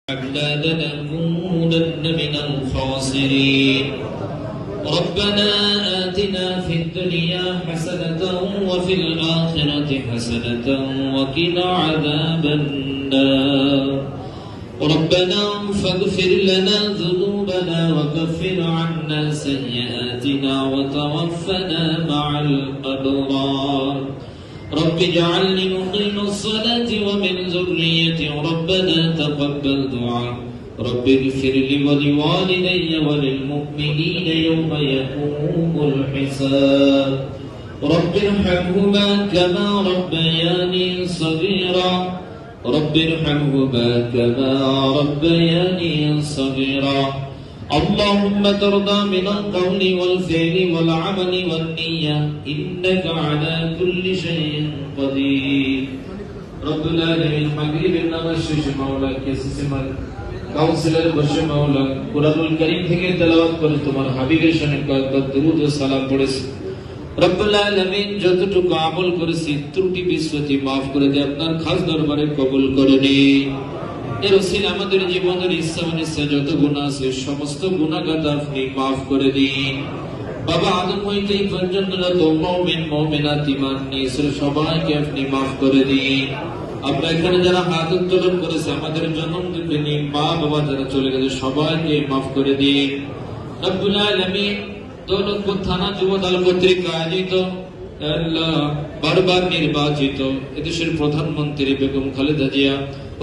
لنكونن من الخاسرين ربنا آتنا في الدنيا حسنة وفي الآخرة حسنة وقنا عذاب النار ربنا فاغفر لنا ذنوبنا وكفر عنا سيئاتنا وتوفنا مع الأبرار رب اجعلني مقيم الصلاة ومن ذريتي ربنا تقبل دعاء رب اغفر لي ولوالدي وللمؤمنين يوم يقوم الحساب رب ارحمهما كما ربياني صغيرا رب ارحمهما كما ربياني صغيرا اللهم ترضى من القول والفعل والعمل والنية إنك على كل شيء قدير رب العالمين حبيب النغشش مولا كيسس councillor বসে মাওলা কুরআনুল কারীম থেকে তেলাওয়াত করে তোমার হাবিবের শানে কয়েকবার দরুদ ও সালাম পড়েছি রব্বুল আলামিন যতটুকু আমল করেছি ত্রুটি বিস্মৃতি maaf করে দিয়ে আপনার খাস দরবারে কবুল করে নিন এর ওসিলা আমাদের জীবনের ইচ্ছা অনিচ্ছা যত গুনাহ আছে সমস্ত গুনাহগাতা আপনি maaf করে দিন বাবা আদম হইতে এই পর্যন্ত যত মুমিন মুমিনাত ঈমান নিয়ে সবাইকে আপনি maaf করে দিন আমরা এখানে যারা হাত উত্তোলন করেছে আমাদের জন্ম দিনে মা বাবা যারা চলে গেছে সবাইকে maaf করে দিন রব্বুল আলামিন দৌলতপুর থানা যুবদল কর্তৃক আয়োজিত আল্লাহ বারবার নির্বাচিত এদেশের প্রধানমন্ত্রী বেগম খালেদা জিয়া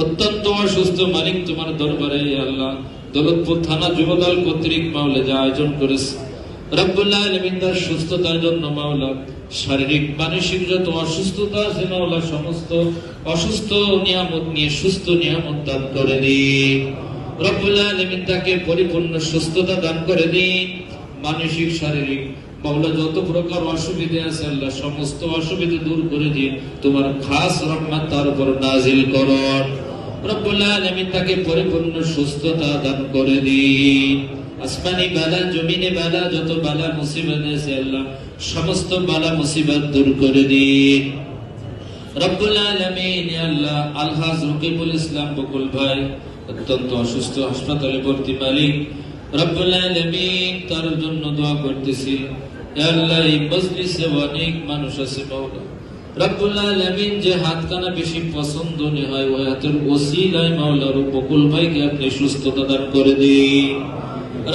অত্যন্ত অসুস্থ মালিক তোমার দরবারে আল্লাহ দৌলতপুর থানা যুবদল কর্তৃক মাওলা যা আয়োজন করেছে রব্বুল আলামিন তার সুস্থতার জন্য মাওলা শারীরিক মানসিক যত অসুস্থতা আছে মাওলা সমস্ত অসুস্থ নিয়ামত নিয়ে সুস্থ নিয়ামত দান করে দিন রব্বুল আলামিন তাকে পরিপূর্ণ সুস্থতা দান করে দিন মানসিক শারীরিক মাওলা যত প্রকার অসুবিধা আছে আল্লাহ সমস্ত অসুবিধা দূর করে দিন তোমার খাস রহমত তার উপর নাজিল করুন রব্বুল আলামিন তাকে পরিপূর্ণ সুস্থতা দান করে দিন আসমানি বালা জমিনে বালা যত বালা মুসিবত আছে আল্লাহ সমস্ত বালা মুসিবত দূর করে দিন রব্বুল আলামিন আল্লাহ আলহাজ রকিবুল ইসলাম বকুল ভাই অত্যন্ত অসুস্থ হাসপাতালে ভর্তি মালিক রব্বুল আলামিন তার জন্য দোয়া করতেছি ইয়া আল্লাহ এই মজলিসে অনেক মানুষ আছে মাওলা রব্বুল আলামিন যে হাতখানা বেশি পছন্দ হয় ওই হাতের ওসিলায় মাওলা বকুল ভাইকে আপনি সুস্থতা দান করে দিন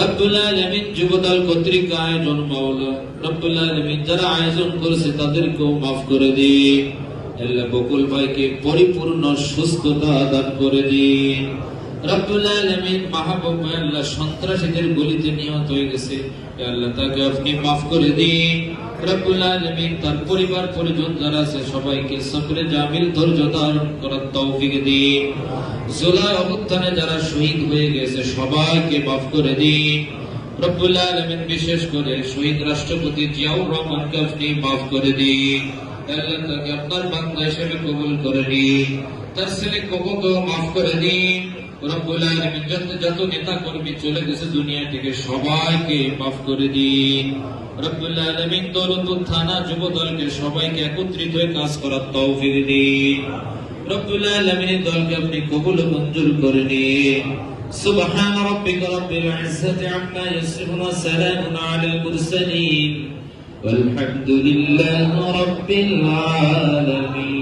রব্বুল আলামিন যুবদল কর্তৃক আয়োজন মাওলা রব্বুল আলামিন যারা আয়োজন করেছে তাদেরকেও maaf করে দিন আল্লাহ বকুল ভাইকে পরিপূর্ণ সুস্থতা দান করে দিন রব্বুল আলামিন মাহবুব আল্লাহ সন্ত্রাসীদের গুলিতে নিহত হয়ে গেছে আল্লাহ তাকে আপনি maaf করে দিন রব্বুল আলামিন তার পরিবার পরিজন যারা আছে সবাইকে সবরে জামিল ধৈর্য ধারণ করার তৌফিক দিন জুলাই অবস্থানে যারা শহীদ হয়ে গেছে সবাইকে maaf করে দিন রব্বুল আলামিন বিশেষ করে শহীদ রাষ্ট্রপতি জিয়াউর রহমানকে আপনি maaf করে দিন আল্লাহ তাকে আপনার বান্দা হিসেবে কবুল করে নিন তার ছেলে কবুলকেও maaf করে দিন রব্বুল আলামিন যত নেতা কর্মী চলে গেছে দুনিয়া থেকে সবাইকে maaf করে দিন রব্বুল আলামিন দৌলতপুর থানা যুবদলকে সবাইকে একত্রিত হয়ে কাজ করার তৌফিক দিন রব্বুল আলামিন দলকে আপনি কবুল ও মঞ্জুর করে নিন সুবহান রাব্বিকা রাব্বিল ইজ্জাতি আম্মা ইয়াসিফুন ওয়া সালামুন আলাল মুরসালিন والحمد لله رب العالمين